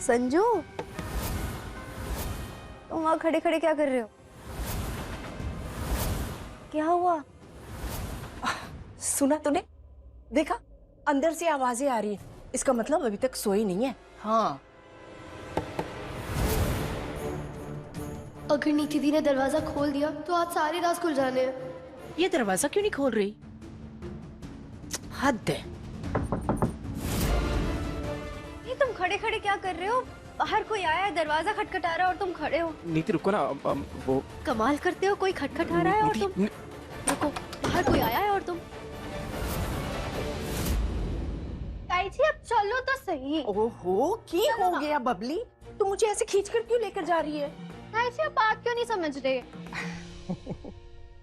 संजू, तुम वहां खड़े खड़े क्या कर रहे हो? क्या हुआ? सुना तूने? देखा, अंदर से आवाजें आ रही है। इसका मतलब अभी तक सोई नहीं है। हाँ, अगर नीति दी ने दरवाजा खोल दिया तो आज सारी रात खुल जाने हैं। ये दरवाजा क्यों नहीं खोल रही? हद है। ये तुम खड़े खड़े क्या कर रहे हो? बाहर कोई आया है, दरवाजा खटखटा रहा है और तुम खड़े हो। नीति रुको ना, वो कमाल करते हो, कोई खटखटा रहा है और तुम रुको। बाहर कोई आया है और तुम। ताई जी अब चलो तो सही। ओहो, की हो गया बबली? तू मुझे ऐसे खींचकर क्यों लेकर जा रही है? ताई जी अब बात क्यों नहीं समझ रहे?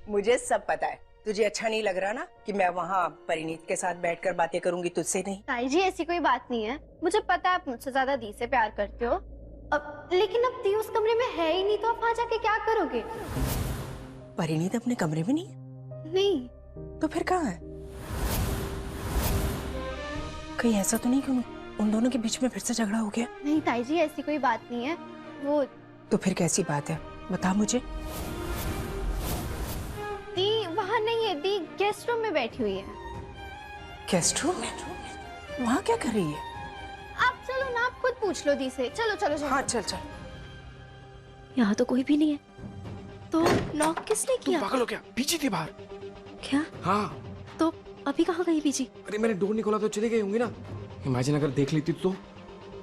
मुझे सब पता है। तुझे अच्छा नहीं लग रहा ना कि मैं वहाँ परिणीत के साथ बैठकर बातें करूंगी, तुझसे नहीं। ताई जी ऐसी कोई बात नहीं है, मुझे पता है आप मुझसे ज्यादा दी से प्यार करते हो। अब लेकिन अब दी उस कमरे में है ही नहीं, तो आप वहाँ जाके क्या करोगे? परिणीत अपने कमरे में नहीं है? नहीं। तो फिर कहाँ है? कहीं ऐसा तो नहीं कि उन दोनों के बीच में फिर से झगड़ा हो गया? नहीं ताई जी ऐसी कोई बात नहीं है। वो तो फिर कैसी बात है, बता मुझे। दी वहाँ नहीं है, दी गेस्ट रूम में बैठी हुई है। गेस्ट रूम में? वहाँ क्या कर रही है? आप चलो ना, आप खुद पूछ लो दी से। चलो चलो चलो। हाँ चल चल। यहाँ तो कोई भी नहीं है, तो नॉक किसने तुम किया? पागल हो क्या? पीछी थी बाहर। क्या? हाँ, तो अभी कहाँ गई बीजी? अरे मैंने डोर नहीं खोला तो चली गई होंगी ना। इमेजिन अगर देख लेती तो।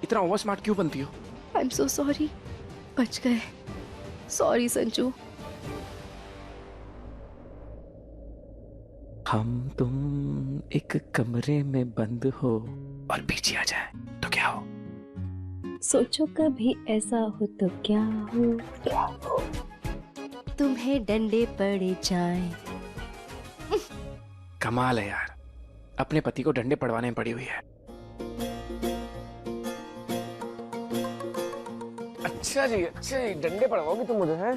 इतना ओवर स्मार्ट क्यों बनती हो? आई एम सो सॉरी, बच गए। सॉरी संजू। हम तुम एक कमरे में बंद हो और पीछे आ जाए तो क्या हो? सोचो कभी ऐसा हो तो क्या हो, तुम्हें डंडे पड़ जाए। कमाल है यार, अपने पति को डंडे पड़वाने में पड़ी हुई है। अच्छा जी, डंडे पड़वाओगी तुम मुझे? हैं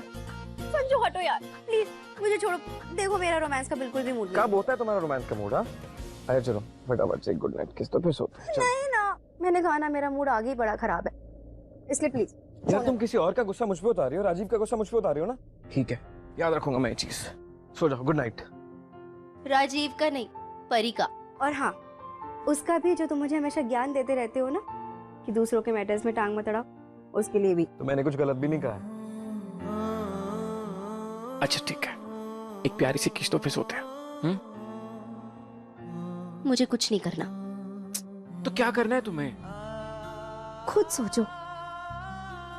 संजू हटो यार प्लीज, मुझे छोड़ो। देखो मेरा रोमांस का बिल्कुल भी मूड नहीं। कब होता है तुम्हारा रोमांस का मूड? अरे चलो फटाफट से गुड नाइट किस तो फिर सोते हैं। नहीं ना, मैंने कहा ना मेरा मूड आगे ही बड़ा खराब है, इसलिए प्लीज। यार तुम किसी और का गुस्सा मुझ पे उतार रही हो, राजीव का गुस्सा मुझ पे उतार रही हो ना। ठीक है, याद रखूंगा मैं ये चीज। सो जाओ, गुड नाइट। राजीव का नहीं, परी का। और हाँ, उसका भी, जो तुम मुझे हमेशा ज्ञान देते रहते हो ना कि दूसरों के मैटर्स में टांग मत अड़ाओ, उसके लिए भी। तो मैंने कुछ गलत भी नहीं कहा है। अच्छा ठीक है, एक प्यारी सी किस्तों पे सोते हैं। मुझे कुछ नहीं करना। तो क्या करना है तुम्हें? खुद सोचो।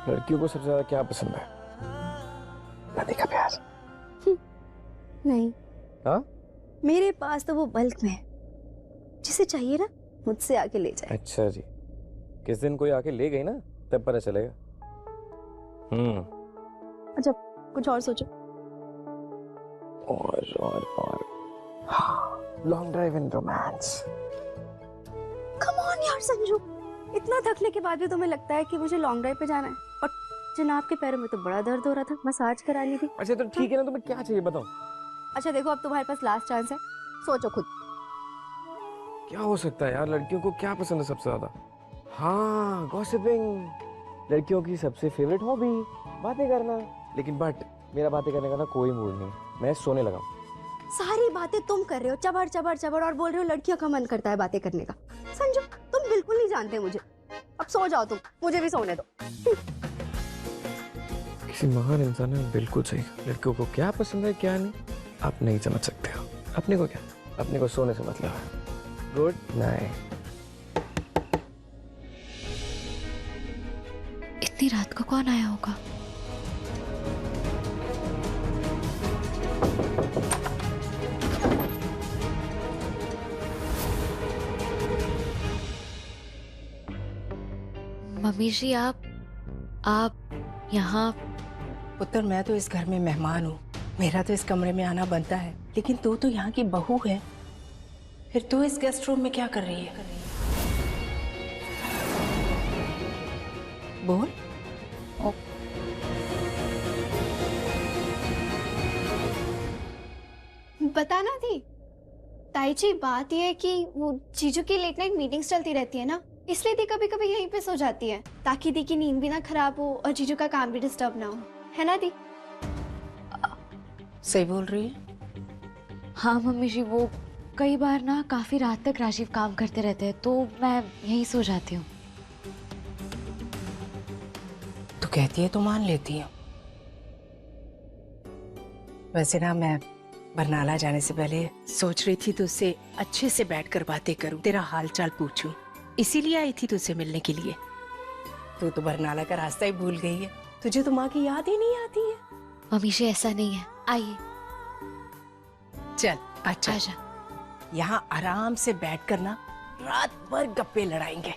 लड़कियों को सबसे ज्यादा क्या पसंद है? पति का प्यार। नहीं। हाँ? मेरे पास तो वो बल्क में है, जिसे चाहिए ना मुझसे आके ले जाए। अच्छा जी, किस दिन कोई आके ले गई ना तब पता चलेगा। अच्छा कुछ और सोचो। और long drive in romance. Come on यार संजू, इतना थकने के बाद भी तुम्हें लगता है कि मुझे लॉन्ग ड्राइव पे जाना है? और जनाब के पैरों में तो बड़ा दर्द हो रहा था, मसाज करानी थी। अच्छा तो ठीक है ना, तुम्हें क्या चाहिए बताओ। अच्छा देखो, अब तुम्हारे पास लास्ट चांस है, सोचो खुद। क्या हो सकता है यार, लड़कियों को क्या पसंद है सबसे ज्यादा? हाँ, गॉसिपिंग। लड़कियों की सबसे फेवरेट हॉबी बातें करना। लेकिन बट मेरा बातें करने का ना कोई मूड नहीं, मैं सोने लगा। सारी बातें तुम कर रहे हो, चबर चबर चबर, और बोल रहे हो लड़कियों का मन करता है बातें करने का। संजू तुम बिल्कुल नहीं जानते मुझे। अब सो जाओ तुम, मुझे भी सोने दो। किसी महान इंसान ने बिल्कुल सही कहा, लड़कियों को क्या पसंद है क्या नहीं आप नहीं समझ सकते हो। अपने को क्या, अपने को सोने से मतलब है। Good night. इतनी रात को कौन आया होगा? मम्मी जी आप यहाँ? पुत्र, मैं तो इस घर में मेहमान हूँ, मेरा तो इस कमरे में आना बनता है, लेकिन तू तो यहाँ की बहू है, फिर तू इस गेस्ट रूम में क्या कर रही है? बोल। बताना थी ताई जी, बात यह है कि वो जीजू की लेट नाइट मीटिंग्स चलती रहती है ना, इसलिए दी कभी कभी यहीं पे सो जाती है ताकि दी की नींद भी ना खराब हो और जीजू का काम भी डिस्टर्ब ना हो, है ना दी? सही बोल रही है। हाँ मम्मी जी, वो कई बार ना काफी रात तक राजीव काम करते रहते हैं तो मैं यहीं सो जाती हूँ। तू कहती है तो मान लेती हूँ। वैसे ना मैं बरनाला जाने से पहले सोच रही थी तुझसे अच्छे से बैठकर बातें करूं, तेरा हाल चाल पूछूं, इसीलिए आई थी तुझसे मिलने के लिए। तू तो बरनाला का रास्ता ही भूल गई है, तुझे तो माँ की याद ही नहीं आती है। मम्मी जी ऐसा नहीं है, आइए। चल अच्छा, आजा। यहाँ आराम से बैठकर ना रात भर गप्पे लड़ाएंगे।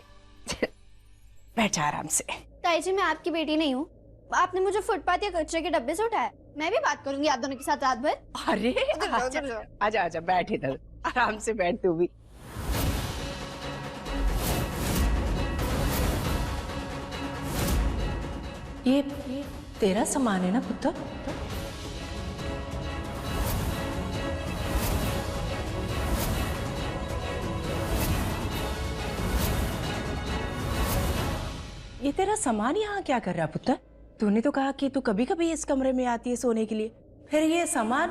बैठ जा आराम से। ताई जी मैं आपकी बेटी नहीं हूँ, आपने मुझे फुटपाथ या कचरे के डब्बे से उठाया, मैं भी बात करूंगी आप दोनों के साथ रात भर। अरे उधर जाओ, आजा उधर जाओ। आजा आजा, बैठ इधर, आराम से बैठ तू भी। ये तेरा सामान है ना पुत्र? ये तेरा सामान यहाँ क्या कर रहा पुत्र? तूने तो कहा कि तू कभी कभी इस कमरे में आती है सोने के लिए, फिर ये सामान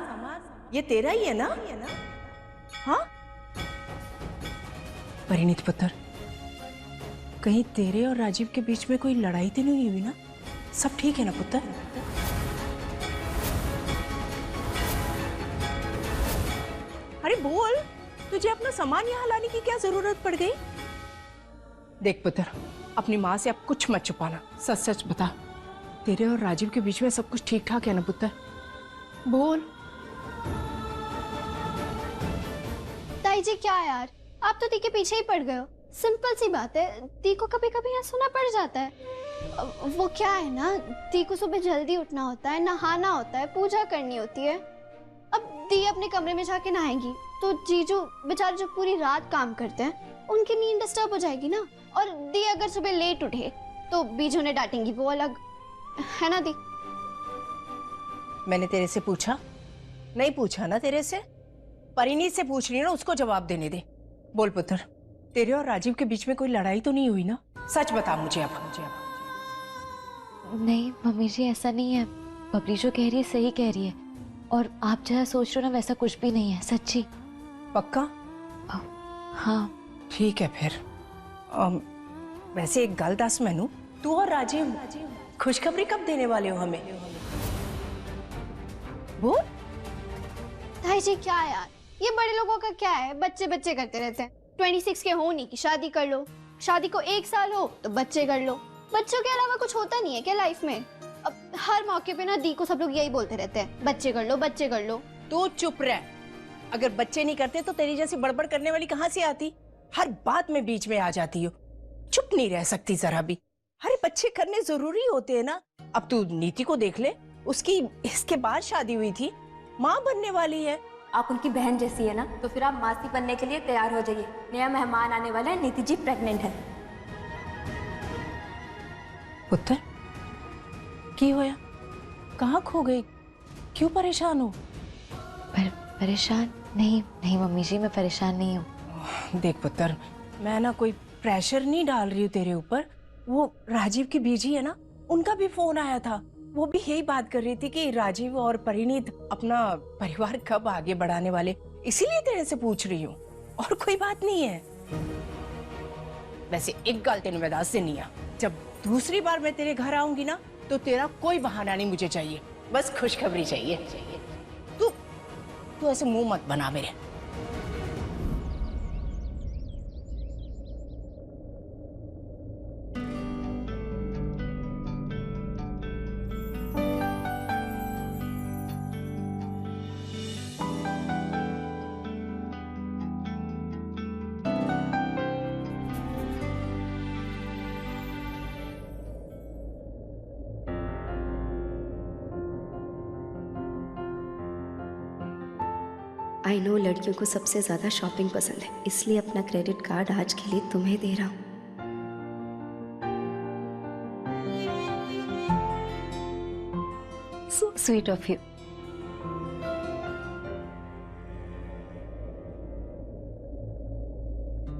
ये तेरा ही है ना? हाँ परिणीत पुत्र, कहीं तेरे और राजीव के बीच में कोई लड़ाई तो नहीं हुई ना? सब ठीक है ना पुत्र? अरे बोल, तुझे अपना सामान यहाँ लाने की क्या जरूरत पड़ गई? देख पुत्र, अपनी माँ से अब कुछ मत छुपाना, सच सच बता, तेरे और राजीव के बीच में सब कुछ ठीक ठाक है ना पुत्र? बोल। ताई जी क्या यार, आप तो दी के पीछे ही पड़ गए हो। सिंपल सी बात है, दी को कभी कभी यहाँ सोना पड़ जाता है। वो क्या है ना, दी को सुबह जल्दी उठना होता है, नहाना होता है, पूजा करनी होती है। अब दी अपने कमरे में जाके नहाएंगी तो जीजू बेचारे जो पूरी रात काम करते हैं उनकी नींद डिस्टर्ब हो जाएगी ना। और दी अगर सुबह लेट उठे तो बीजू ने डांटेंगी, वो अलग है ना दी? मैंने तेरे से पूछा? नहीं पूछा ना तेरे से, परिणीत से पूछ रही है ना, उसको जवाब देने दे। बोल पुत्र, तेरे और राजीव के बीच में कोई लड़ाई तो नहीं हुई ना? सच बता मुझे अब। नहीं मम्मी जी ऐसा नहीं है, बबली जो कह रही है सही कह रही है, और आप जैसा सोच रहे हो ना वैसा कुछ भी नहीं है, सच्ची। पक्का? हाँ ठीक है फिर। वैसे एक गल दस मैनू, तू और राजीव खुशखबरी कब देने वाले हो हमें? बोल। ताई जी क्या यार, ये बड़े लोगों का क्या है, बच्चे बच्चे करते रहते हैं। 26 के होने की शादी कर लो, शादी को 1 साल हो तो बच्चे कर लो। बच्चों के अलावा कुछ होता नहीं है क्या लाइफ में? अब हर मौके पे ना दी को सब लोग यही बोलते रहते हैं, बच्चे कर लो बच्चे कर लो। तू चुप रह, अगर बच्चे नहीं करते तो तेरी जैसी बड़बड़ करने वाली कहाँ से आती? हर बात में बीच में आ जाती हो, चुप नहीं रह सकती जरा भी। अरे बच्चे करने जरूरी होते हैं ना। अब तू नीति को देख ले, उसकी इसके बाद शादी हुई थी, माँ बनने वाली है। आप उनकी बहन जैसी है ना, तो फिर आप मासी बनने के लिए तैयार हो जाइए। नया मेहमान आने वाला है, नीति जी प्रेग्नेंट है। पुत्र की होया, कहाँ खो गई, क्यों परेशान हो? परेशान नहीं नहीं मम्मी जी, मैं परेशान नहीं हूँ। देख पुत्र, मैं ना कोई प्रेशर नहीं डाल रही हूँ तेरे ऊपर। वो राजीव की बीजी है ना, उनका भी फोन आया था, वो भी यही बात कर रही थी कि राजीव और परिणीत अपना परिवार कब आगे बढ़ाने वाले, इसीलिए तेरे से पूछ रही हूँ, और कोई बात नहीं है। वैसे एक गल तेन मैं दस देनी आ, जब दूसरी बार मैं तेरे घर आऊंगी ना तो तेरा कोई बहाना नहीं मुझे चाहिए, बस खुशखबरी चाहिए। तू ऐसे मुंह मत बना मेरे। आई नो लड़कियों को सबसे ज़्यादा शॉपिंग पसंद है, इसलिए अपना क्रेडिट कार्ड आज के लिए तुम्हें दे रहा हूँ। So sweet of you.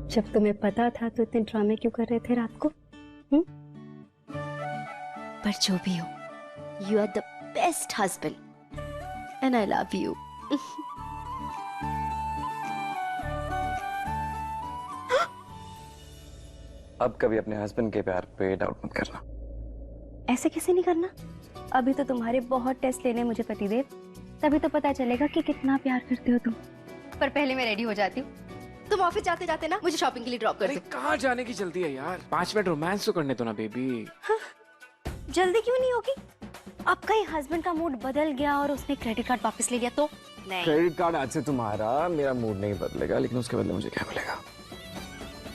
जब तुम्हें पता था तो इतने ड्रामे क्यों कर रहे थे रात को? पर जो भी हो, you are the best husband and I love you. अब कभी अपने हस्बैंड के प्यार पे डाउट मत करना। ऐसे कैसे नहीं करना? अभी तो तुम्हारे बहुत टेस्ट लेने मुझे पतिदेव, तभी तो पता चलेगा कि कितना प्यार करते हो तुम। पर पहले मैं रेडी हो जाती हूँ, तुम ऑफिस जाते जाते ना मुझे शॉपिंग के लिए ड्रॉप कर दो। कहाँ जाने की जल्दी है यार? 5 मिनट रोमांस तो करने दो ना बेबी। जल्दी क्यों नहीं होगी? आपका ही हस्बैंड का मूड बदल गया और उसने क्रेडिट कार्ड वापस ले लिया तो? नहीं, क्रेडिट कार्ड आज से तुम्हारा, मेरा मूड नहीं बदलेगा, लेकिन उसके बदले मुझे क्या मिलेगा?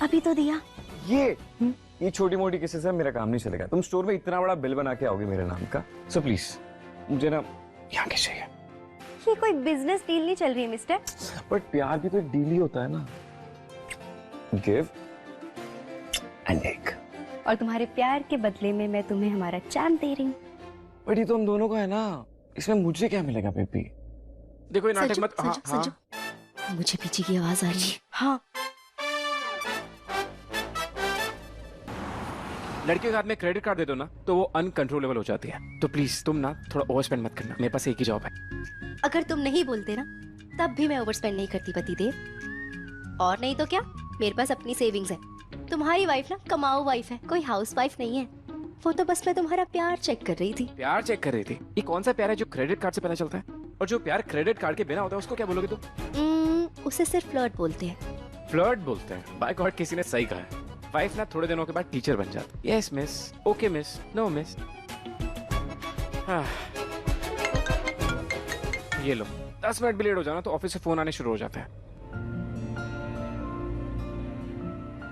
अभी तो दिया। ये छोटी मोटी किसी से मेरा काम नहीं चलेगा। तुम स्टोर में इतना बड़ा बिल बना के आओगे मेरे नाम का, सो प्लीज मुझे ना यहाँ के चाहिए। ये कोई बिजनेस डील नहीं चल रही है मिस्टर। बट प्यार भी तो एक डील ही होता है ना, गिव एंड टेक। और तुम्हारे प्यार के बदले में मैं तुम्हें हमारा चांद दे रही हूँ। बट ये तो हम दोनों का है ना, इसमें मुझे क्या मिलेगा बेबी? देखो ये नाटक मत। संजू, मुझे पीछे की आवाज आ रही है। हाँ, लड़कियों के हाथ में क्रेडिट कार्ड दे दो ना तो वो अनकंट्रोलेबल हो जाती है। तो प्लीज तुम ना थोड़ा ओवर स्पेंड मत करना, मेरे पास एक ही जॉब है। अगर तुम नहीं बोलते ना तब भी मैं ओवर स्पेंड नहीं करती पतिदेव। और नहीं तो क्या, मेरे पास अपनी सेविंग्स है। तुम्हारी वाइफ ना कमाऊ वाइफ है, कोई हाउस वाइफ नहीं है। वो तो बस मैं तुम्हारा प्यार चेक कर रही थी। प्यार चेक कर रही थी? ये कौन सा प्यार है जो क्रेडिट कार्ड से पता चलता है? और जो प्यार क्रेडिट कार्ड के बिना होता है उसको क्या बोलोगे तुम? उसे सिर्फ फ्लर्ट बोलते हैं। फ्लर्ट बोलते हैं? बाय गॉड, किसी ने सही कहा है। वाइफ ना थोड़े दिनों के बाद टीचर बन जाती। Yes miss, okay miss, no miss. ये लो, 10 मिनट भी लेट हो जाना तो ऑफिस से फोन आने शुरू हो जाते हैं।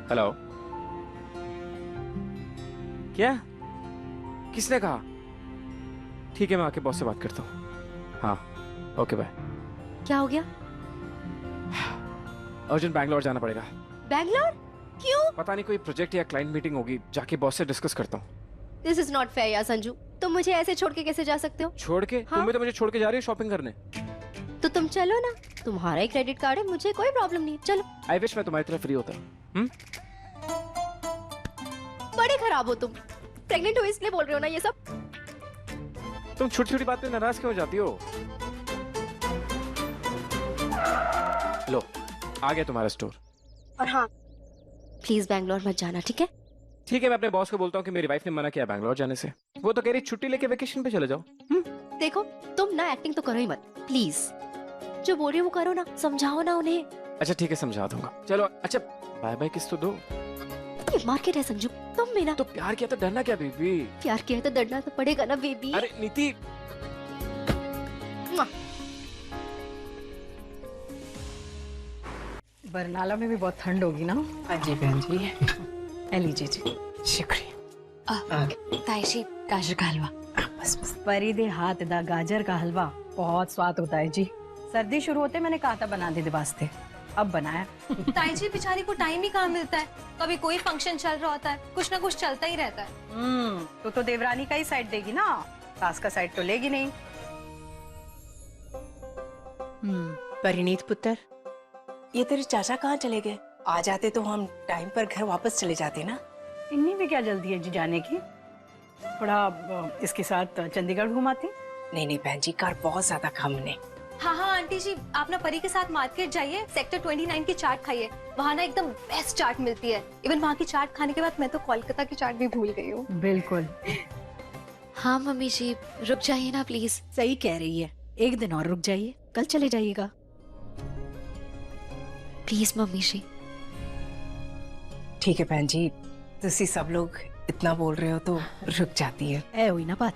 हेलो, क्या? किसने कहा? ठीक है, मैं आके बॉस से बात करता हूँ। हाँ, ओके बाय। क्या हो गया? अर्जेंट बैंगलोर जाना पड़ेगा। बैंगलोर? क्यों? पता नहीं, कोई प्रोजेक्ट या क्लाइंट मीटिंग होगी, जाके बॉस से डिस्कस करता हूँ। दिस इज नॉट फेयर यार संजू, तुम मुझे ऐसे छोड़ के कैसे जा सकते हो? छोड़ के? हाँ? तुम भी तो मुझे छोड़ के जा रही हो शॉपिंग करने। तो तुम चलो ना, तुम्हारा ही क्रेडिट कार्ड है, मुझे कोई प्रॉब्लम नहीं है, चलो। आई विश मैं तुम्हारी तरह फ्री होता। बड़े खराब हो तुम, प्रेग्नेंट हो इसलिए बोल रहे हो ना ये सब? तुम छोटी छोटी बात पे नाराज क्यों हो जाती हो? लो, आ गया तुम्हारा स्टोर। और हाँ, प्लीज बैंगलोर मत जाना, ठीक है? ठीक है, मैं अपने बॉस को बोलता हूँ कि मेरी वाइफ ने मना किया बैंगलोर जाने से। वो तो कह रही छुट्टी लेके वेकेशन पे चले जाओ। देखो, तुम ना एक्टिंग तो करो ही मत, प्लीज। जो बोल रही हो वो करो ना, समझाओ ना उन्हें। अच्छा ठीक है, समझा दूंगा। चलो, अच्छा बाय बाय किस तो दो। ये मार्केट है संजू, तुम भी ना। तो प्यार किया तो डरना क्या बेबी? प्यार किया है तो डरना तो पड़ेगा ना बेबी। अरे नीति, बरनाला में भी बहुत ठंड होगी ना? हाँ जी बहन जी, ले लीजिए जी। शुक्रिया। ताई जी, गाजर का हलवा। बस बस, परी दे हाथ दा गाजर का हलवा बहुत स्वाद होता है जी। सर्दी शुरू होते मैंने कहा था बना दे वास्ते, अब बनाया। ताई जी बेचारी को टाइम ही कहाँ मिलता है, कभी कोई फंक्शन चल रहा होता है, कुछ ना कुछ चलता ही रहता है। तो देवरानी का ही साइड देगी ना, सास का साइड तो लेगी नहीं। परिणीत पुत्र, ये तेरे चाचा कहाँ चले गए? आ जाते तो हम टाइम पर घर वापस चले जाते ना। इन्हीं में क्या जल्दी है जी जाने की? थोड़ा इसके साथ चंडीगढ़ घुमाते। नहीं नहीं बहन जी, कार बहुत ज्यादा काम ने। हाँ हाँ आंटी जी, आप ना परी के साथ मार्केट जाइए, सेक्टर 29 की चाट खाइए, वहाँ ना एकदम बेस्ट चाट मिलती है। इवन वहाँ की चाट खाने के बाद मैं तो कोलकाता की चाट भी भूल गई हूँ। बिल्कुल। हाँ मम्मी जी, रुक जाइए ना प्लीज। सही कह रही है, एक दिन और रुक जाइए, कल चले जाइएगा। प्लीज मम्मी जी। ठीक है बहन जी, तुसी सब लोग इतना बोल रहे हो तो रुक जाती है। ऐ हुई ना बात।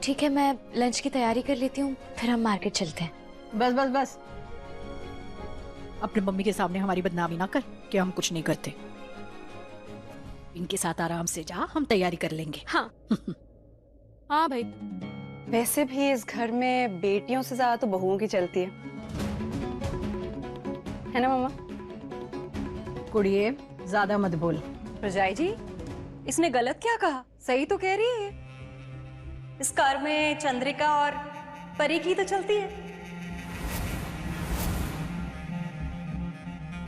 ठीक है, मैं लंच की तैयारी कर लेती हूँ, फिर हम मार्केट चलते हैं। बस बस बस, अपने मम्मी के सामने हमारी बदनामी ना कर कि हम कुछ नहीं करते। इनके साथ आराम से जा, हम तैयारी कर लेंगे। हाँ हाँ भाई, वैसे भी इस घर में बेटियों से ज्यादा तो बहुओं की चलती है ना मामा? कुड़िए, ज्यादा मत बोल। रजाई जी, इसने गलत क्या कहा? सही तो कह रही है। इस कार में चंद्रिका और परी की तो चलती है।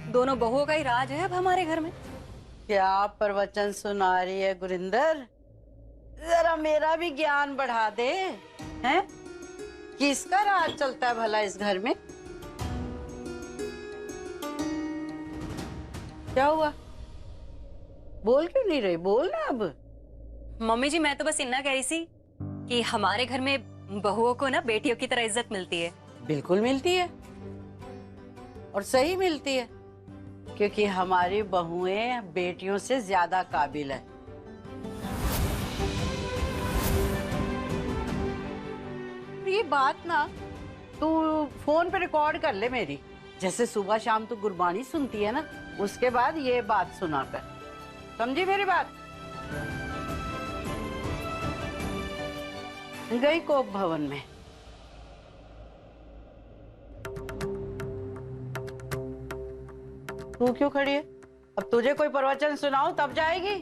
दोनों बहुओं का ही राज है अब हमारे घर में। क्या प्रवचन सुना रही है गुरिंदर? जरा मेरा भी ज्ञान बढ़ा दे, हैं? किसका राज चलता है भला इस घर में? क्या हुआ? बोल क्यों नहीं रही? बोल ना अब। मम्मी जी मैं तो बस इतना कह रही थी कि हमारे घर में बहुओं को ना बेटियों की तरह इज्जत मिलती है। बिल्कुल मिलती है और सही मिलती है, क्योंकि हमारी बहुएं बेटियों से ज्यादा काबिल है। ये बात ना तू फोन पे रिकॉर्ड कर ले मेरी, जैसे सुबह शाम तू गुरबानी सुनती है ना, उसके बाद ये बात सुना कर। समझी मेरी बात? गई कोप भवन में। तू क्यों खड़ी है? अब तुझे कोई प्रवचन सुनाऊं तब जाएगी?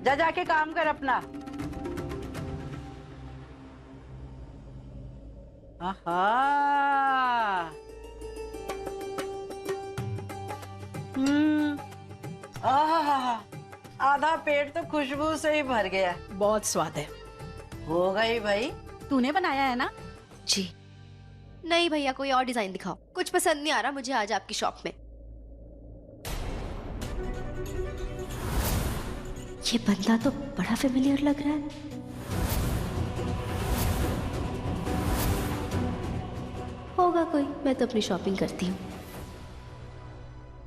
जा जाके काम कर अपना। आहा, आहा, आधा पेट तो खुशबू से ही भर गया। बहुत स्वाद है। हो गई भाई, तूने बनाया है ना? जी नहीं भैया, कोई और डिजाइन दिखाओ, कुछ पसंद नहीं आ रहा मुझे आज आपकी शॉप में। ये बंदा तो बड़ा फेमिलियर लग रहा है। होगा कोई, मैं तो अपनी शॉपिंग करती हूँ।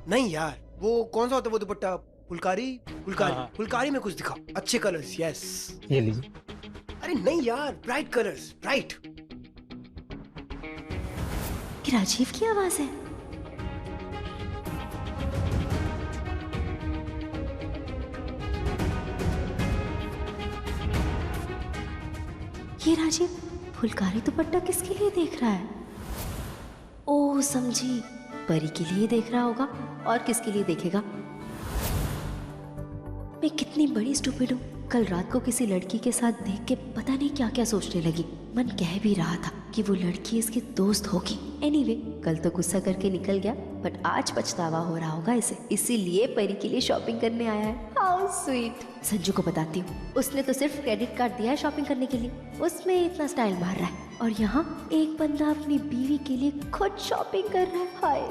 नहीं यार, वो कौन सा होता है वो दुपट्टा? फुलकारी? फुलकारी, हाँ। फुलकारी में कुछ दिखाओ, अच्छे कलर्स। यस, ये लीजिए। अरे नहीं यार, ब्राइट कलर्स, ब्राइट। ये राजीव की आवाज है। ये राजीव फुलकारी दुपट्टा किसके लिए देख रहा है? ओह समझी, परी के लिए देख रहा होगा, और किसके लिए देखेगा? मैं कितनी बड़ी स्टूपिड हूँ, कल रात को किसी लड़की के साथ देख के पता नहीं क्या क्या सोचने लगी। मन कह भी रहा था कि वो लड़की इसकी दोस्त होगी। एनीवे, कल तो गुस्सा करके निकल गया, बट आज पछतावा हो रहा होगा इसे, इसीलिए परी के लिए शॉपिंग करने आया है। How sweet. संजू को बताती हूँ, उसने तो सिर्फ क्रेडिट कार्ड दिया है शॉपिंग करने के लिए, उसमें इतना स्टाइल मार रहा है, और यहाँ एक बंदा अपनी बीवी के लिए खुद शॉपिंग कर रहा है। हाय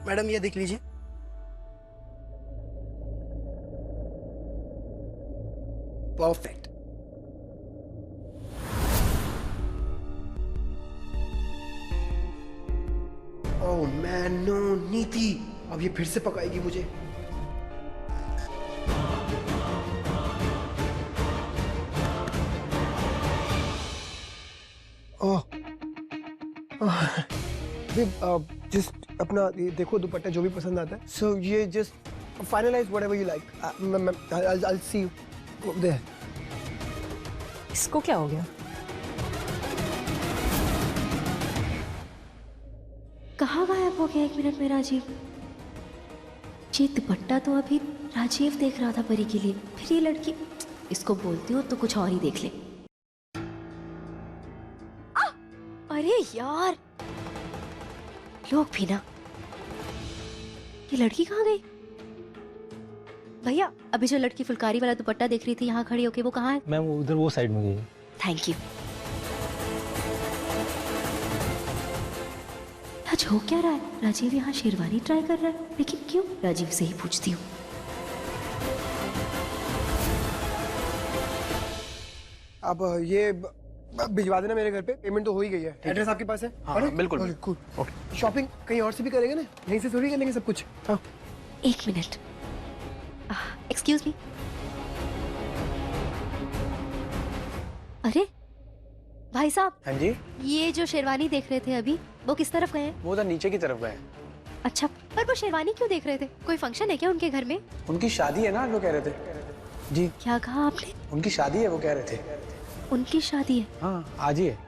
मैडम ये देख लीजिए। परफेक्ट। ओह मैन, नो नीति, अब ये फिर से पकाएगी मुझे। ओह जस्ट अपना ये देखो दुपट्टा जो भी पसंद आता है। सो ये just finalise whatever you like. I'll see you there. इसको क्या हो गया? कहाँ गायब हो गया 1 मिनट में राजीव? ये दुपट्टा तो अभी राजीव देख रहा था परी के लिए, फिर ये लड़की, इसको बोलती हो तो कुछ और ही देख ले। अरे यार, लोग भी ना। ये लड़की कहाँ गई? भैया, अभी जो लड़की फुलकारी वाला दुपट्टा देख रही थी यहाँ खड़ी होके, वो कहाँ है? मैम वो उधर वो साइड में गई है। Thank you. आज हो क्या रहा है? राजीव यहाँ शेरवानी ट्राई कर रहा है, लेकिन क्यों? राजीव से ही पूछती हूँ। अब ये भिजवा देना मेरे घर पे, पेमेंट तो हो ही गई है। एड्रेस आपके पास है? हाँ, बिल्कुल। कूल। शॉपिंग कहीं और से भी करेंगे ना, यहीं से थोड़ी करेंगे सब कुछ। हाँ। 1 मिनट, एक्सक्यूज मी। अरे भाई साहब, हाँ जी, ये जो शेरवानी देख रहे थे अभी, वो किस तरफ गए हैं? वो उधर नीचे की तरफ गए। अच्छा, पर वो शेरवानी क्यों देख रहे थे? कोई फंक्शन है क्या उनके घर में? उनकी शादी है ना, जो कह रहे थे। जी, क्या कहा आपने? उनकी शादी है, वो कह रहे थे। उनकी शादी है? हाँ, आज ही है।